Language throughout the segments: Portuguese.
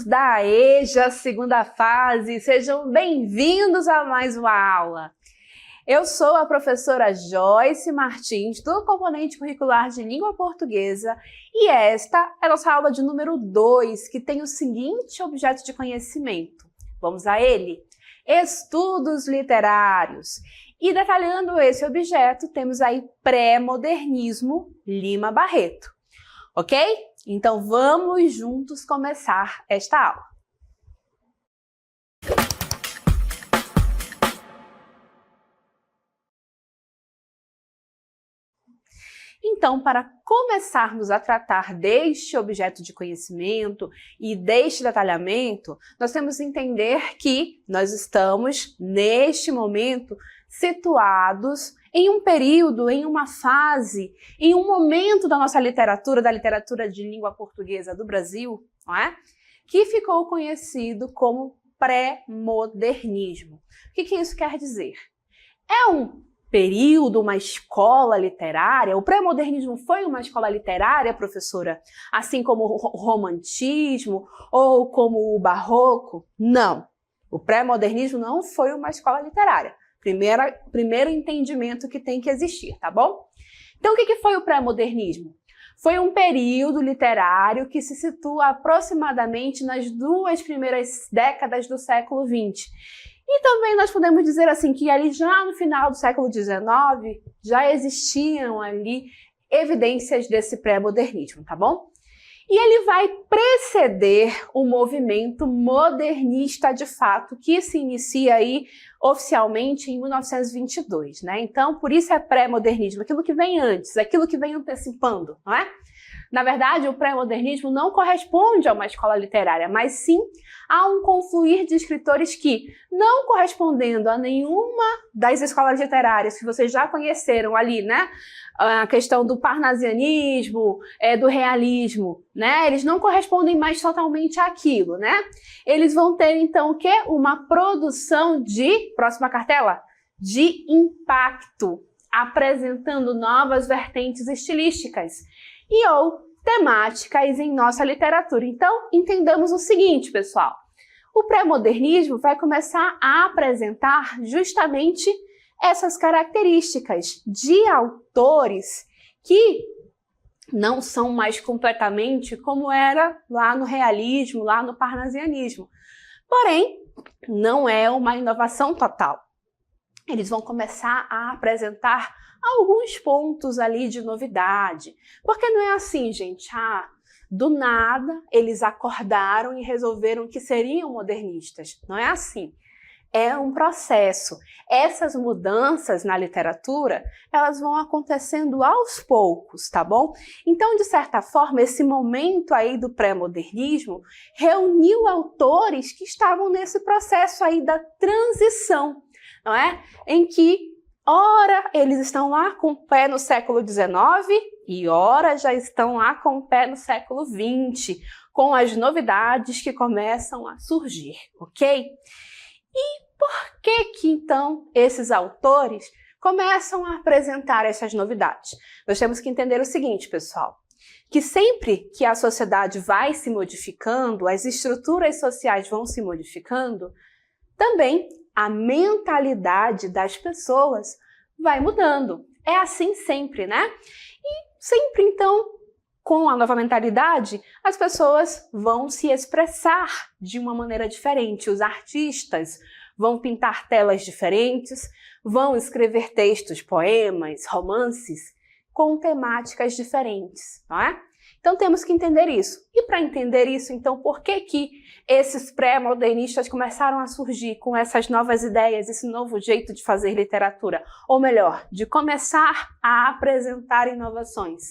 da EJA, segunda fase, sejam bem-vindos a mais uma aula. Eu sou a professora Joyce Martins, do componente curricular de língua portuguesa, e esta é a nossa aula de número 2, que tem o seguinte objeto de conhecimento. Vamos a ele? Estudos literários. E detalhando esse objeto, temos aí pré-modernismo Lima Barreto. Ok? Então vamos juntos começar esta aula. Então, para começarmos a tratar deste objeto de conhecimento e deste detalhamento, nós temos que entender que nós estamos, neste momento, situados em um período, em uma fase, em um momento da nossa literatura, da literatura de língua portuguesa do Brasil, não é? Que ficou conhecido como pré-modernismo. O que isso quer dizer? É um período, uma escola literária? O pré-modernismo foi uma escola literária, professora? Assim como o romantismo ou como o barroco? Não. O pré-modernismo não foi uma escola literária. Primeiro entendimento que tem que existir, tá bom? Então, o que foi o pré-modernismo? Foi um período literário que se situa aproximadamente nas 2 primeiras décadas do século XX. E também nós podemos dizer assim que ali já no final do século XIX já existiam ali evidências desse pré-modernismo, tá bom? E ele vai preceder o movimento modernista de fato, que se inicia aí oficialmente em 1922, né? Então, por isso é pré-modernismo, aquilo que vem antes, aquilo que vem antecipando, não é? Na verdade, o pré-modernismo não corresponde a uma escola literária, mas sim a um confluir de escritores que, não correspondendo a nenhuma das escolas literárias que vocês já conheceram ali, né? A questão do parnasianismo, do realismo, né? Eles não correspondem mais totalmente àquilo, né? Eles vão ter, então, o quê? Uma produção de, próxima cartela, de impacto, apresentando novas vertentes estilísticas e ou temáticas em nossa literatura. Então, entendamos o seguinte, pessoal. O pré-modernismo vai começar a apresentar justamente essas características de autores que não são mais completamente como era lá no realismo, lá no parnasianismo. Porém, não é uma inovação total. Eles vão começar a apresentar alguns pontos ali de novidade. Porque não é assim, gente, do nada eles acordaram e resolveram que seriam modernistas. Não é assim. É um processo. Essas mudanças na literatura, elas vão acontecendo aos poucos, tá bom? Então, de certa forma, esse momento aí do pré-modernismo reuniu autores que estavam nesse processo aí da transição, não é? Em que ora eles estão lá com o pé no século XIX e ora já estão lá com o pé no século XX, com as novidades que começam a surgir, ok? E por que então esses autores começam a apresentar essas novidades? Nós temos que entender o seguinte, pessoal, que sempre que a sociedade vai se modificando, as estruturas sociais vão se modificando, também a mentalidade das pessoas vai mudando. É assim sempre, né? E sempre, então, com a nova mentalidade, as pessoas vão se expressar de uma maneira diferente. Os artistas vão pintar telas diferentes, vão escrever textos, poemas, romances, com temáticas diferentes, não é? Então temos que entender isso. E para entender isso, então, por que esses pré-modernistas começaram a surgir com essas novas ideias, esse novo jeito de fazer literatura? Ou melhor, de começar a apresentar inovações?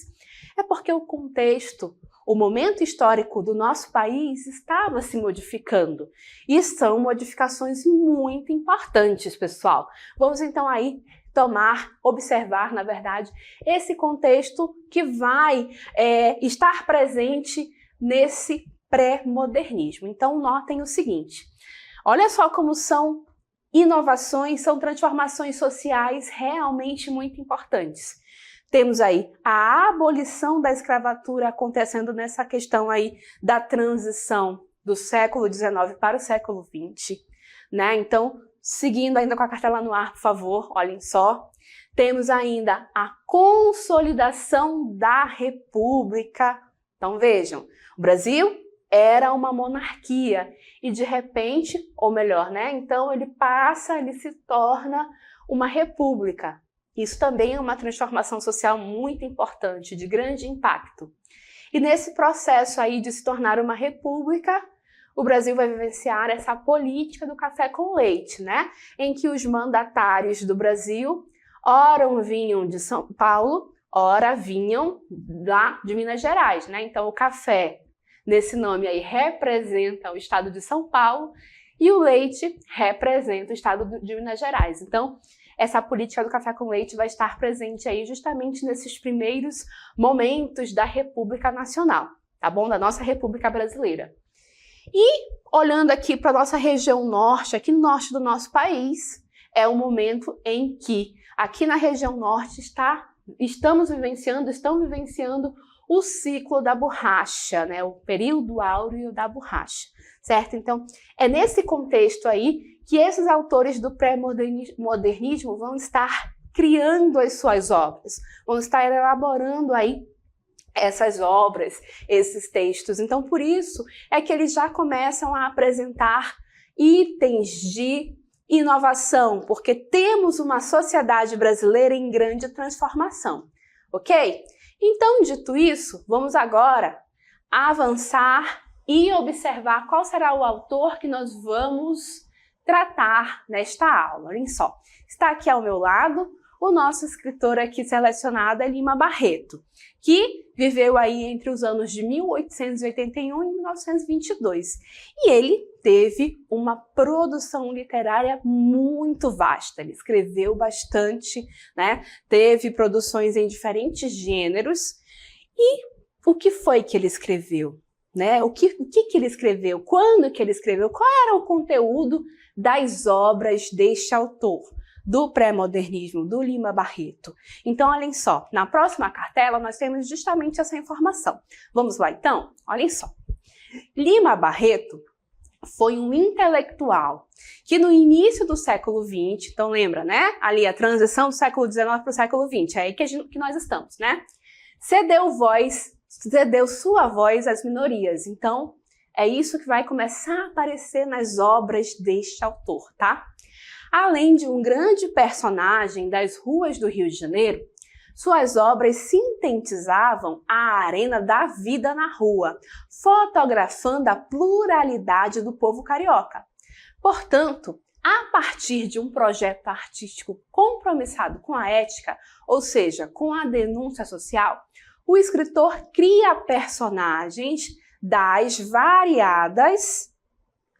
É porque o contexto, o momento histórico do nosso país estava se modificando. E são modificações muito importantes, pessoal. Vamos então aí observar, na verdade, esse contexto que vai estar presente nesse pré-modernismo. Então, notem o seguinte, olha só como são inovações, são transformações sociais realmente muito importantes. Temos aí a abolição da escravatura acontecendo nessa questão aí da transição do século XIX para o século XX, né? Então, seguindo ainda com a cartela no ar, por favor, olhem só. Temos ainda a consolidação da República. Então, vejam, o Brasil era uma monarquia e de repente, ou melhor, né? Então ele se torna uma república. Isso também é uma transformação social muito importante, de grande impacto. E nesse processo aí de se tornar uma república, o Brasil vai vivenciar essa política do café com leite, né? Em que os mandatários do Brasil, ora vinham de São Paulo, ora vinham lá de Minas Gerais, né? Então o café, nesse nome aí, representa o estado de São Paulo e o leite representa o estado de Minas Gerais. Então, essa política do café com leite vai estar presente aí justamente nesses primeiros momentos da República Nacional, tá bom? Da nossa República Brasileira. E olhando aqui para a nossa região norte, aqui no norte do nosso país, é o momento em que aqui na região norte estão vivenciando o ciclo da borracha, né? O período áureo da borracha, certo? Então, é nesse contexto aí que esses autores do pré-modernismo vão estar criando as suas obras, vão estar elaborando aí essas obras, esses textos. Então, por isso é que eles já começam a apresentar itens de inovação, porque temos uma sociedade brasileira em grande transformação, ok? Então, dito isso, vamos agora avançar e observar qual será o autor que nós vamos tratar nesta aula. Olhem só, está aqui ao meu lado o nosso escritor aqui selecionado é Lima Barreto, que viveu aí entre os anos de 1881 e 1922. E ele teve uma produção literária muito vasta, ele escreveu bastante, né? Teve produções em diferentes gêneros. E o que foi que ele escreveu? Né? O que ele escreveu? Quando que ele escreveu? Qual era o conteúdo das obras deste autor, do pré-modernismo, do Lima Barreto? Então, olhem só, na próxima cartela nós temos justamente essa informação. Vamos lá, então? Olhem só. Lima Barreto foi um intelectual que no início do século XX, então lembra, né? Ali a transição do século XIX para o século XX, é aí que nós estamos, né? Cedeu sua voz às minorias. Então, é isso que vai começar a aparecer nas obras deste autor, tá? Além de um grande personagem das ruas do Rio de Janeiro, suas obras sintetizavam a arena da vida na rua, fotografando a pluralidade do povo carioca. Portanto, a partir de um projeto artístico compromissado com a ética, ou seja, com a denúncia social, o escritor cria personagens das variadas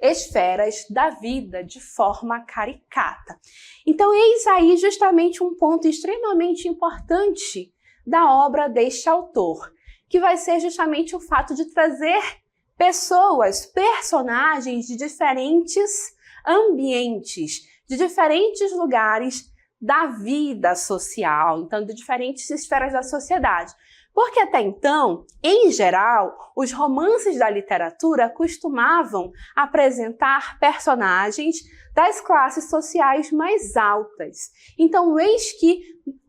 esferas da vida de forma caricata. Então, eis aí justamente um ponto extremamente importante da obra deste autor, que vai ser justamente o fato de trazer personagens de diferentes ambientes, de diferentes lugares da vida social, então de diferentes esferas da sociedade. Porque até então, em geral, os romances da literatura costumavam apresentar personagens das classes sociais mais altas. Então, eis que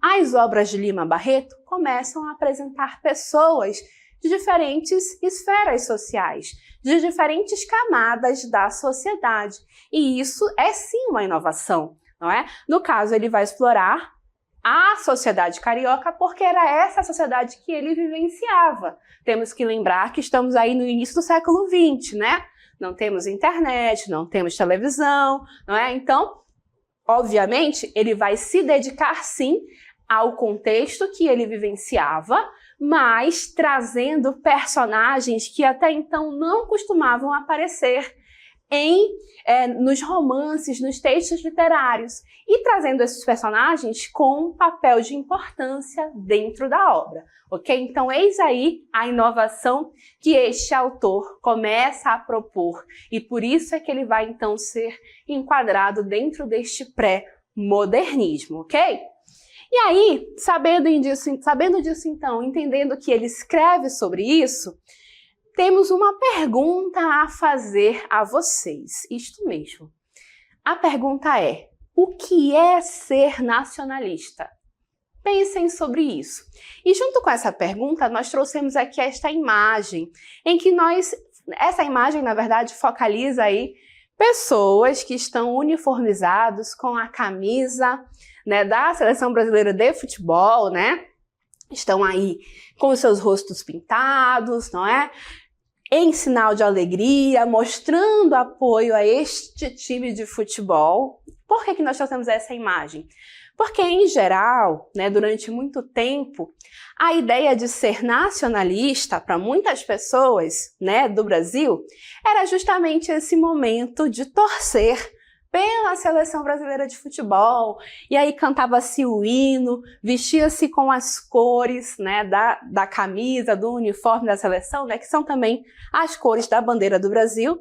as obras de Lima Barreto começam a apresentar pessoas de diferentes esferas sociais, de diferentes camadas da sociedade. E isso é sim uma inovação, não é? No caso, ele vai explorar a sociedade carioca, porque era essa a sociedade que ele vivenciava. Temos que lembrar que estamos aí no início do século XX, né? Não temos internet, não temos televisão, não é? Então, obviamente, ele vai se dedicar sim ao contexto que ele vivenciava, mas trazendo personagens que até então não costumavam aparecer nos romances, nos textos literários, e trazendo esses personagens com um papel de importância dentro da obra, ok? Então, eis aí a inovação que este autor começa a propor, e por isso é que ele vai, então, ser enquadrado dentro deste pré-modernismo, ok? E aí, sabendo disso, então, entendendo que ele escreve sobre isso, temos uma pergunta a fazer a vocês. Isto mesmo. A pergunta é: o que é ser nacionalista? Pensem sobre isso. E junto com essa pergunta, nós trouxemos aqui esta imagem, em que essa imagem, na verdade, focaliza aí pessoas que estão uniformizados com a camisa, né, da Seleção Brasileira de Futebol, né? Estão aí com os seus rostos pintados, não é? Em sinal de alegria, mostrando apoio a este time de futebol. Por que nós trouxemos essa imagem? Porque, em geral, né, durante muito tempo, a ideia de ser nacionalista para muitas pessoas, né, do Brasil era justamente esse momento de torcer pela Seleção Brasileira de Futebol, e aí cantava-se o hino, vestia-se com as cores, né, da camisa, do uniforme da seleção, né, que são também as cores da bandeira do Brasil,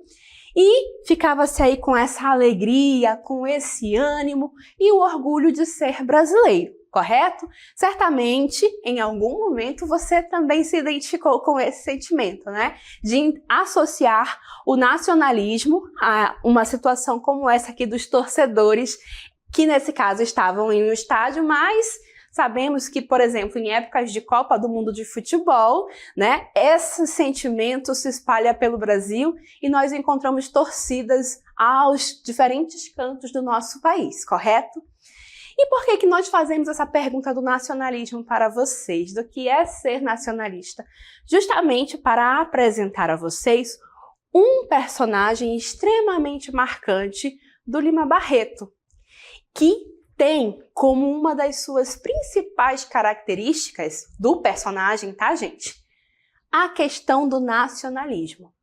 e ficava-se aí com essa alegria, com esse ânimo e o orgulho de ser brasileiro, correto? Certamente, em algum momento, você também se identificou com esse sentimento, né? De associar o nacionalismo a uma situação como essa aqui dos torcedores, que nesse caso estavam em um estádio, mas sabemos que, por exemplo, em épocas de Copa do Mundo de Futebol, né, esse sentimento se espalha pelo Brasil e nós encontramos torcidas aos diferentes cantos do nosso país, correto? E por que nós fazemos essa pergunta do nacionalismo para vocês, do que é ser nacionalista? Justamente para apresentar a vocês um personagem extremamente marcante do Lima Barreto, que tem como uma das suas principais características do personagem, tá, gente? A questão do nacionalismo.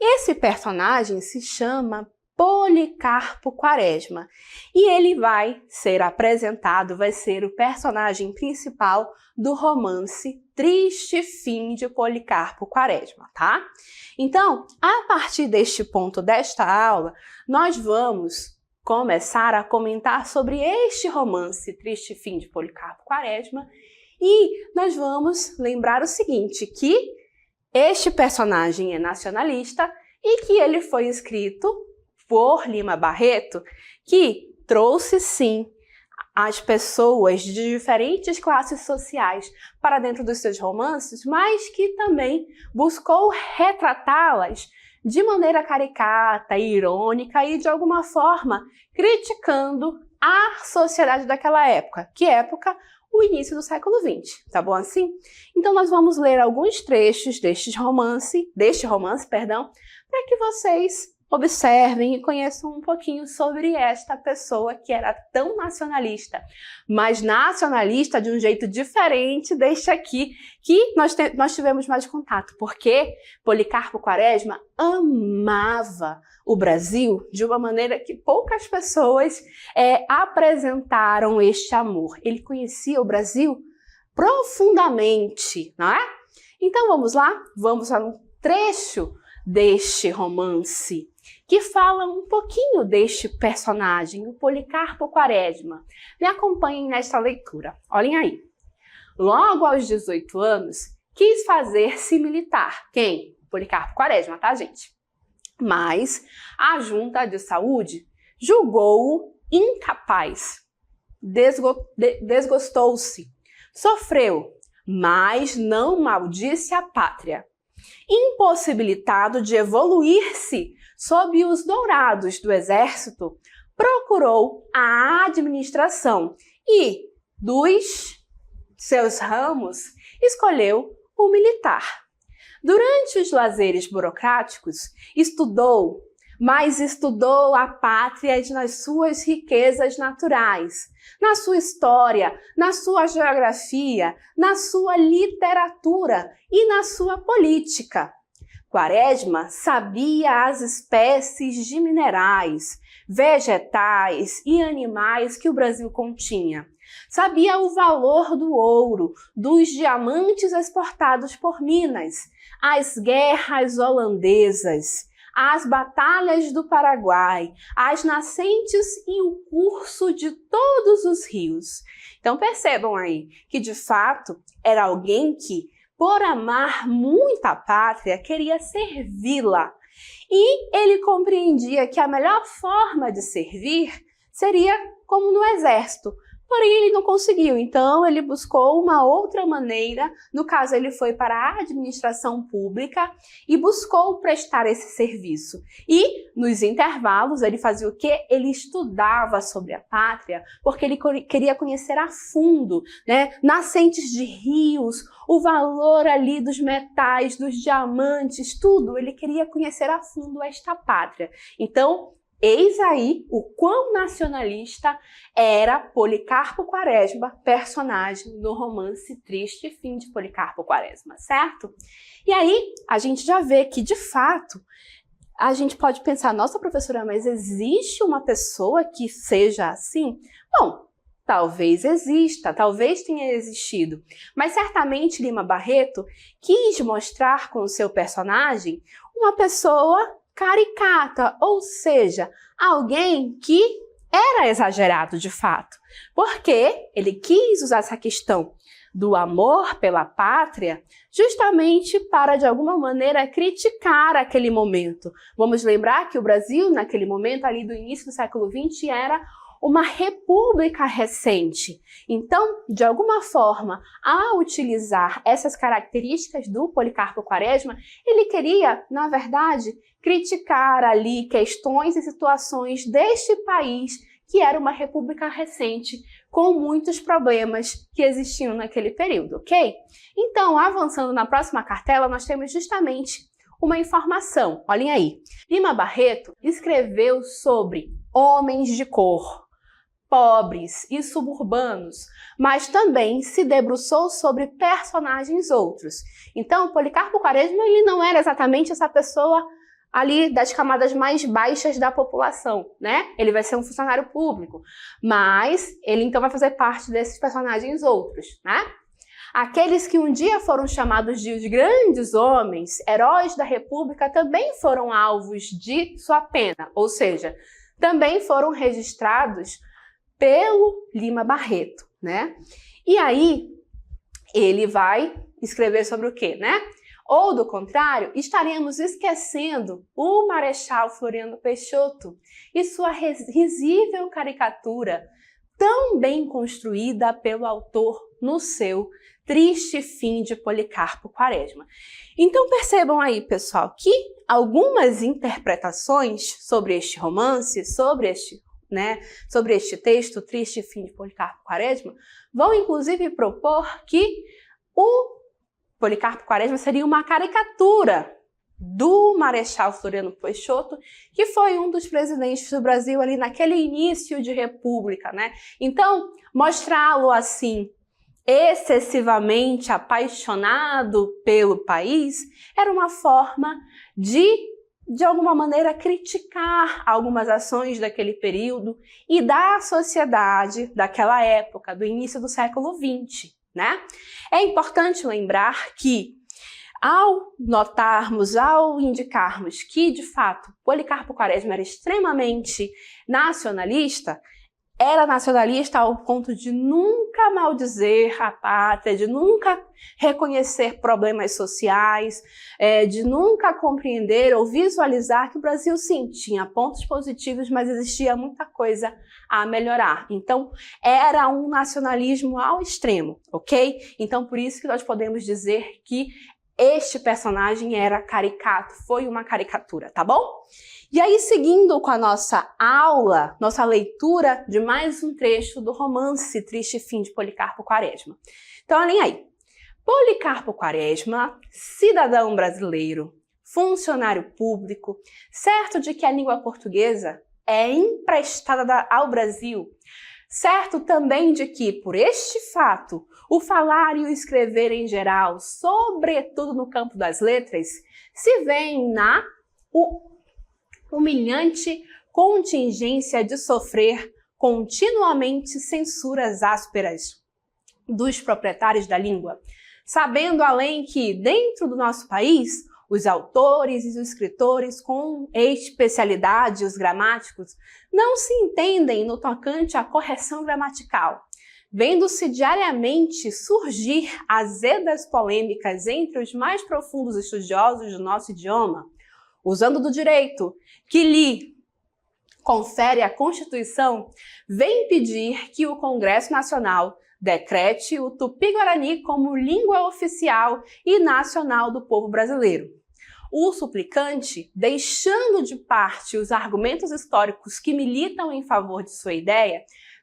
Esse personagem se chama Policarpo Quaresma e ele vai ser apresentado, vai ser o personagem principal do romance Triste Fim de Policarpo Quaresma, tá? Então, a partir deste ponto desta aula, nós vamos começar a comentar sobre este romance Triste Fim de Policarpo Quaresma e nós vamos lembrar o seguinte, que este personagem é nacionalista e que ele foi escrito por Lima Barreto, que trouxe sim as pessoas de diferentes classes sociais para dentro dos seus romances, mas que também buscou retratá-las de maneira caricata, irônica e, de alguma forma, criticando a sociedade daquela época. Que época? O início do século XX, tá bom assim? Então nós vamos ler alguns trechos deste romance, para que vocês observem e conheçam um pouquinho sobre esta pessoa que era tão nacionalista, mas nacionalista de um jeito diferente deste aqui, que nós tivemos mais contato, porque Policarpo Quaresma amava o Brasil de uma maneira que poucas pessoas apresentaram este amor. Ele conhecia o Brasil profundamente, não é? Então vamos lá? Vamos a um trecho deste romance que fala um pouquinho deste personagem, o Policarpo Quaresma. Me acompanhem nesta leitura. Olhem aí. Logo aos 18 anos, quis fazer-se militar. Quem? Policarpo Quaresma, tá, gente? Mas a Junta de Saúde julgou-o incapaz. Desgostou-se. Sofreu, mas não maldisse a pátria. Impossibilitado de evoluir-se sob os dourados do exército, procurou a administração e, dos seus ramos, escolheu o militar. Durante os lazeres burocráticos, estudou, mas estudou a pátria nas suas riquezas naturais, na sua história, na sua geografia, na sua literatura e na sua política. Quaresma sabia as espécies de minerais, vegetais e animais que o Brasil continha. Sabia o valor do ouro, dos diamantes exportados por Minas, as guerras holandesas, as batalhas do Paraguai, as nascentes e o curso de todos os rios. Então percebam aí que, de fato, era alguém que por amar muito a pátria, queria servi-la. E ele compreendia que a melhor forma de servir seria como no exército. Porém, ele não conseguiu, então ele buscou uma outra maneira. No caso, ele foi para a administração pública e buscou prestar esse serviço. E, nos intervalos, ele fazia o quê? Ele estudava sobre a pátria, porque ele queria conhecer a fundo, né, nascentes de rios, o valor ali dos metais, dos diamantes, tudo. Ele queria conhecer a fundo esta pátria. Então, eis aí o quão nacionalista era Policarpo Quaresma, personagem do romance Triste Fim de Policarpo Quaresma, certo? E aí a gente já vê que, de fato, a gente pode pensar, nossa professora, mas existe uma pessoa que seja assim? Bom, talvez exista, talvez tenha existido, mas certamente Lima Barreto quis mostrar com o seu personagem uma pessoa caricata, ou seja, alguém que era exagerado de fato, porque ele quis usar essa questão do amor pela pátria justamente para, de alguma maneira, criticar aquele momento. Vamos lembrar que o Brasil, naquele momento ali do início do século XX, era uma república recente. Então, de alguma forma, ao utilizar essas características do Policarpo Quaresma, ele queria, na verdade, criticar ali questões e situações deste país que era uma república recente, com muitos problemas que existiam naquele período, ok? Então, avançando na próxima cartela, nós temos justamente uma informação. Olhem aí. Lima Barreto escreveu sobre homens de cor, pobres e suburbanos, mas também se debruçou sobre personagens outros. Então, Policarpo Quaresma, ele não era exatamente essa pessoa ali das camadas mais baixas da população, né? Ele vai ser um funcionário público, mas ele então vai fazer parte desses personagens outros, né? Aqueles que um dia foram chamados de os grandes homens, heróis da República, também foram alvos de sua pena, ou seja, também foram registrados pelo Lima Barreto, né? E aí, ele vai escrever sobre o quê, né? Ou, do contrário, estaremos esquecendo o Marechal Floriano Peixoto e sua risível caricatura, tão bem construída pelo autor no seu Triste Fim de Policarpo Quaresma. Então percebam aí, pessoal, que algumas interpretações sobre este romance, sobre este texto, Triste Fim de Policarpo Quaresma, vão inclusive propor que o Policarpo Quaresma seria uma caricatura do Marechal Floriano Peixoto, que foi um dos presidentes do Brasil ali naquele início de república, né? Então, mostrá-lo assim, excessivamente apaixonado pelo país, era uma forma de alguma maneira, criticar algumas ações daquele período e da sociedade daquela época, do início do século XX, né? É importante lembrar que, ao notarmos, ao indicarmos que, de fato, Policarpo Quaresma era extremamente nacionalista, era nacionalista ao ponto de nunca maldizer a pátria, de nunca reconhecer problemas sociais, de nunca compreender ou visualizar que o Brasil, sim, tinha pontos positivos, mas existia muita coisa a melhorar. Então, era um nacionalismo ao extremo, ok? Então, por isso que nós podemos dizer que este personagem era caricato, foi uma caricatura, tá bom? E aí, seguindo com a nossa aula, nossa leitura de mais um trecho do romance Triste Fim de Policarpo Quaresma. Então, olhem aí. Policarpo Quaresma, cidadão brasileiro, funcionário público, certo de que a língua portuguesa é emprestada ao Brasil, certo também de que, por este fato, o falar e o escrever em geral, sobretudo no campo das letras, se vêem na humilhante contingência de sofrer continuamente censuras ásperas dos proprietários da língua, sabendo além que, dentro do nosso país, os autores e os escritores com especialidade, os gramáticos, não se entendem no tocante à correção gramatical, vendo-se diariamente surgir azedas polêmicas entre os mais profundos estudiosos do nosso idioma, usando do direito que lhe confere a Constituição, vem pedir que o Congresso Nacional decrete o Tupi-Guarani como língua oficial e nacional do povo brasileiro. O suplicante, deixando de parte os argumentos históricos que militam em favor de sua ideia,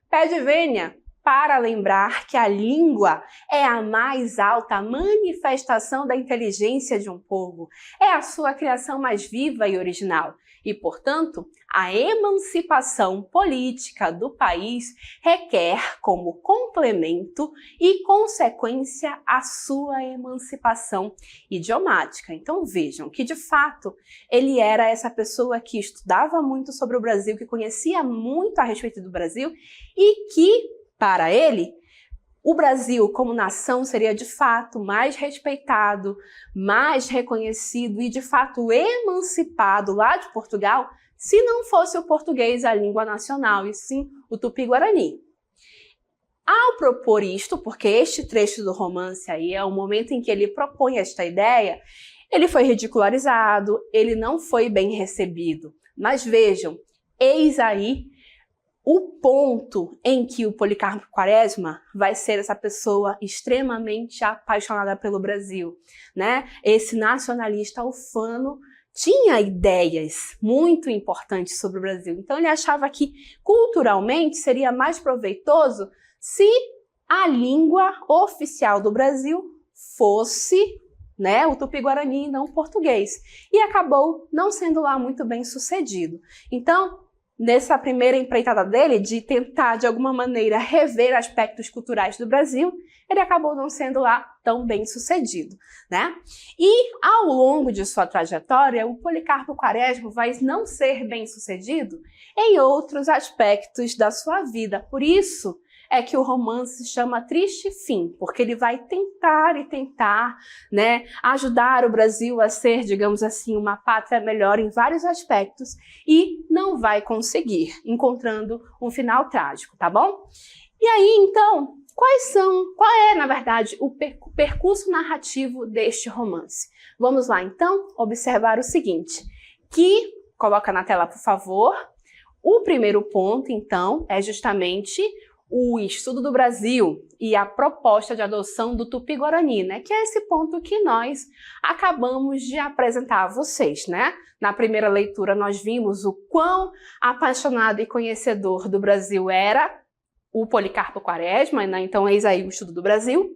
pede vênia para lembrar que a língua é a mais alta manifestação da inteligência de um povo, é a sua criação mais viva e original. E, portanto, a emancipação política do país requer como complemento e consequência a sua emancipação idiomática. Então vejam que, de fato, ele era essa pessoa que estudava muito sobre o Brasil, que conhecia muito a respeito do Brasil e que, para ele, o Brasil como nação seria de fato mais respeitado, mais reconhecido e de fato emancipado lá de Portugal se não fosse o português a língua nacional e sim o Tupi-Guarani. Ao propor isto, porque este trecho do romance aí é o momento em que ele propõe esta ideia, ele foi ridicularizado, ele não foi bem recebido. Mas vejam, eis aí o ponto em que o Policarpo Quaresma vai ser essa pessoa extremamente apaixonada pelo Brasil, né? Esse nacionalista ufano tinha ideias muito importantes sobre o Brasil. Então ele achava que culturalmente seria mais proveitoso se a língua oficial do Brasil fosse, né, o Tupi-Guarani e não o português. E acabou não sendo lá muito bem sucedido. Então, nessa primeira empreitada dele, de tentar, de alguma maneira, rever aspectos culturais do Brasil, ele acabou não sendo lá tão bem sucedido, né? E, ao longo de sua trajetória, o Policarpo Quaresma vai não ser bem sucedido em outros aspectos da sua vida. Por isso é que o romance se chama Triste Fim, porque ele vai tentar, né, ajudar o Brasil a ser, digamos assim, uma pátria melhor em vários aspectos e não vai conseguir, encontrando um final trágico, tá bom? E aí, então, qual é, na verdade, o percurso narrativo deste romance? Vamos lá, então, observar o seguinte, que, coloca na tela, por favor, o primeiro ponto, então, é justamente o estudo do Brasil e a proposta de adoção do Tupi-Guarani, né? Que é esse ponto que nós acabamos de apresentar a vocês, né? Na primeira leitura nós vimos o quão apaixonado e conhecedor do Brasil era o Policarpo Quaresma, né? Então eis aí o estudo do Brasil,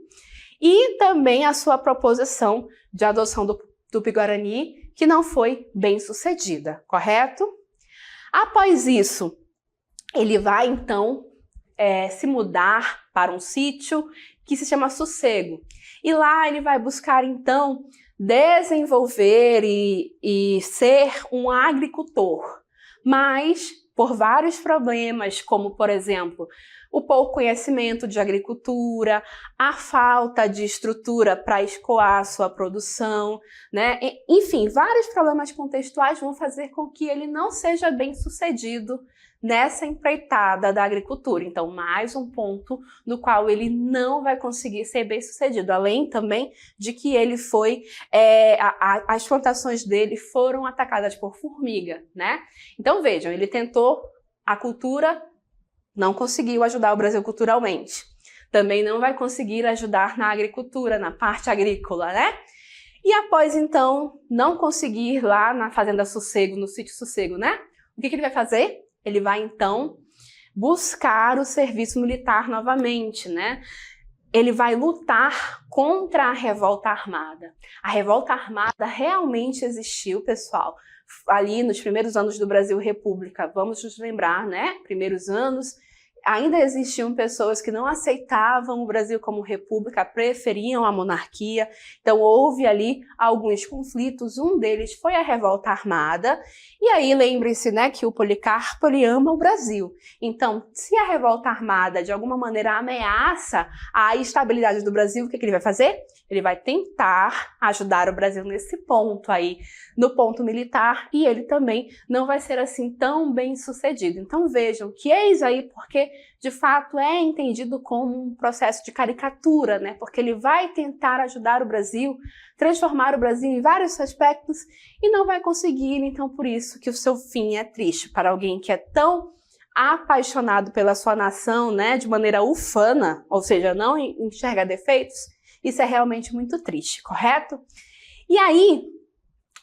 e também a sua proposição de adoção do Tupi-Guarani, que não foi bem sucedida, correto? Após isso, ele vai então se mudar para um sítio que se chama Sossego. E lá ele vai buscar, então, desenvolver e ser um agricultor. Mas, por vários problemas, como, por exemplo, o pouco conhecimento de agricultura, a falta de estrutura para escoar a sua produção, né? Enfim, vários problemas contextuais vão fazer com que ele não seja bem sucedido nessa empreitada da agricultura. Então, mais um ponto no qual ele não vai conseguir ser bem sucedido, além também de que ele foi, as plantações dele foram atacadas por formiga, né? Então, vejam, ele tentou a cultura, não conseguiu ajudar o Brasil culturalmente. Também não vai conseguir ajudar na agricultura, na parte agrícola, né? E após, então, não conseguir lá na Fazenda Sossego, no sítio Sossego, né? O que ele vai fazer? Ele vai, então, buscar o serviço militar novamente, né? Ele vai lutar contra a revolta armada. A revolta armada realmente existiu, pessoal, ali nos primeiros anos do Brasil República. Vamos nos lembrar, né? Primeiros anos, ainda existiam pessoas que não aceitavam o Brasil como república, preferiam a monarquia. Então houve ali alguns conflitos, um deles foi a revolta armada. E aí lembre-se, né, que o Policarpo, ele ama o Brasil. Então, se a revolta armada de alguma maneira ameaça a estabilidade do Brasil, o que ele vai fazer? Ele vai tentar ajudar o Brasil nesse ponto aí, no ponto militar, e ele também não vai ser assim tão bem sucedido. Então vejam que eis aí porque de fato é entendido como um processo de caricatura, né? Porque ele vai tentar ajudar o Brasil, transformar o Brasil em vários aspectos e não vai conseguir, então por isso que o seu fim é triste. Para alguém que é tão apaixonado pela sua nação, né, de maneira ufana, ou seja, não enxerga defeitos, isso é realmente muito triste, correto? E aí,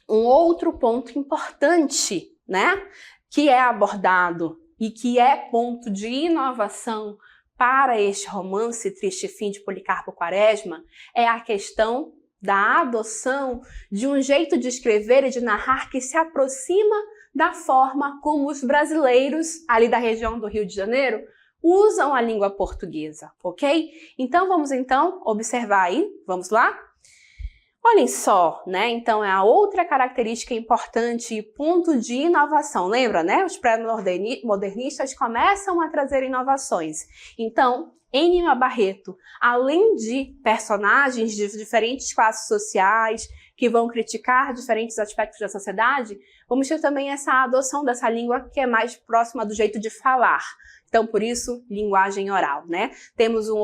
um outro ponto importante, né, que é abordado e que é ponto de inovação para este romance Triste Fim de Policarpo Quaresma, é a questão da adoção de um jeito de escrever e de narrar que se aproxima da forma como os brasileiros, ali da região do Rio de Janeiro, usam a língua portuguesa, ok? Então vamos observar aí, vamos lá? Olhem só, né? Então é a outra característica importante e ponto de inovação. Lembra, né? Os pré-modernistas começam a trazer inovações. Então, em Lima Barreto, além de personagens de diferentes classes sociais que vão criticar diferentes aspectos da sociedade, vamos ter também essa adoção dessa língua que é mais próxima do jeito de falar. Então, por isso, linguagem oral, né? Temos um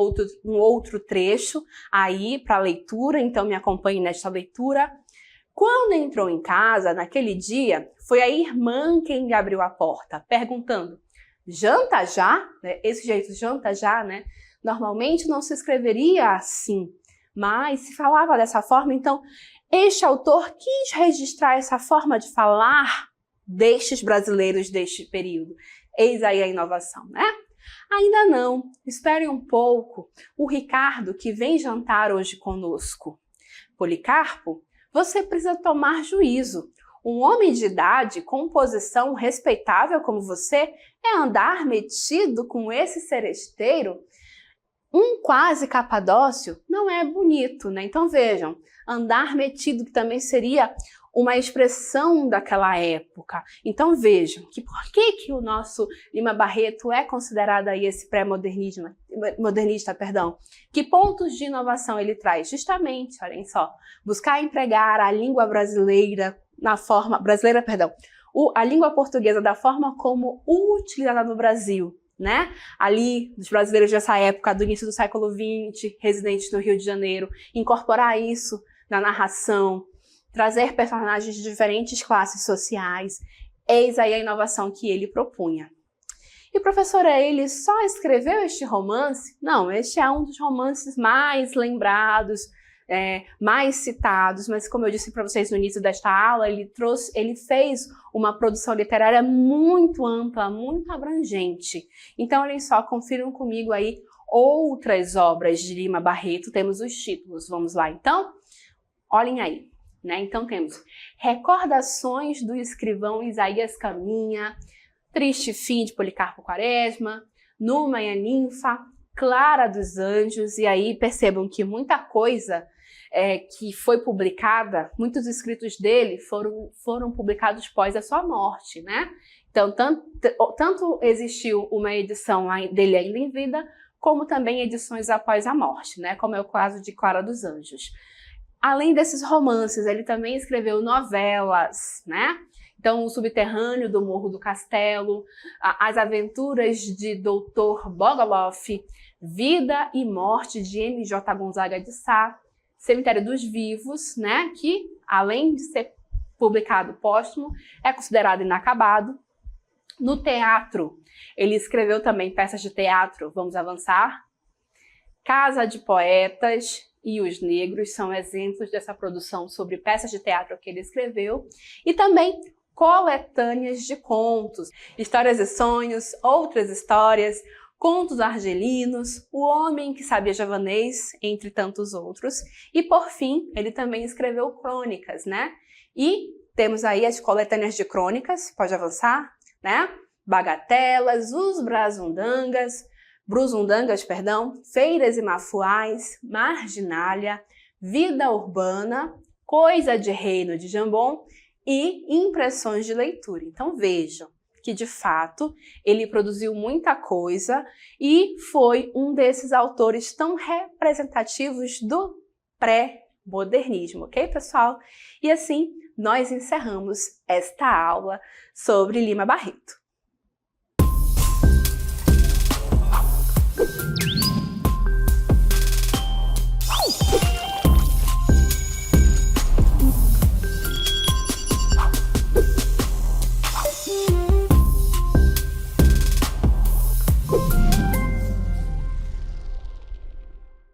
outro trecho aí para leitura, então me acompanhe nesta leitura. Quando entrou em casa, naquele dia, foi a irmã quem abriu a porta, perguntando: janta já? Esse jeito, janta já, né? Normalmente não se escreveria assim, mas se falava dessa forma, então este autor quis registrar essa forma de falar destes brasileiros deste período. Eis aí a inovação, né? Ainda não, espere um pouco, o Ricardo que vem jantar hoje conosco. Policarpo, você precisa tomar juízo. Um homem de idade, com posição respeitável como você, é andar metido com esse seresteiro? Um quase capadócio não é bonito, né? Então vejam, andar metido que também seria uma expressão daquela época. Então vejam, que por que o nosso Lima Barreto é considerado aí esse pré-modernista, Que pontos de inovação ele traz? Justamente, olhem só, buscar empregar a língua brasileira a língua portuguesa da forma como utilizada no Brasil, né? Ali, dos brasileiros dessa época, do início do século XX, residentes no Rio de Janeiro, incorporar isso na narração, trazer personagens de diferentes classes sociais, eis aí a inovação que ele propunha. E professora, ele só escreveu este romance? Não, este é um dos romances mais lembrados, mais citados, mas como eu disse para vocês no início desta aula, ele fez uma produção literária muito ampla, muito abrangente. Então, olhem só, confiram comigo aí outras obras de Lima Barreto, temos os títulos, vamos lá então? Olhem aí, né? Então temos Recordações do Escrivão Isaías Caminha, Triste Fim de Policarpo Quaresma, Numa e a Ninfa, Clara dos Anjos, e aí percebam que muita coisa que foi publicada, muitos escritos dele foram publicados após a sua morte, né? Então, tanto existiu uma edição dele ainda em vida, como também edições após a morte, né? Como é o caso de Clara dos Anjos. Além desses romances, ele também escreveu novelas, né? Então, O Subterrâneo do Morro do Castelo, As Aventuras de Dr. Bogoloff, Vida e Morte de M.J. Gonzaga de Sá, Cemitério dos Vivos, né? Que, além de ser publicado póstumo, é considerado inacabado. No teatro, ele escreveu também peças de teatro, vamos avançar. Casa de Poetas e Os Negros são exemplos dessa produção sobre peças de teatro que ele escreveu. E também coletâneas de contos, Histórias e Sonhos, Outras Histórias, Contos Argelinos, O Homem que Sabia Javanês, entre tantos outros. E, por fim, ele também escreveu crônicas, né? E temos aí as coletâneas de crônicas, pode avançar, né? Bagatelas, Os Brusundangas, Feiras e Mafuais, Marginália, Vida Urbana, Coisa de Reino de Jambon e Impressões de Leitura. Então vejam que, de fato, ele produziu muita coisa e foi um desses autores tão representativos do pré-modernismo, ok, pessoal? E assim, nós encerramos esta aula sobre Lima Barreto.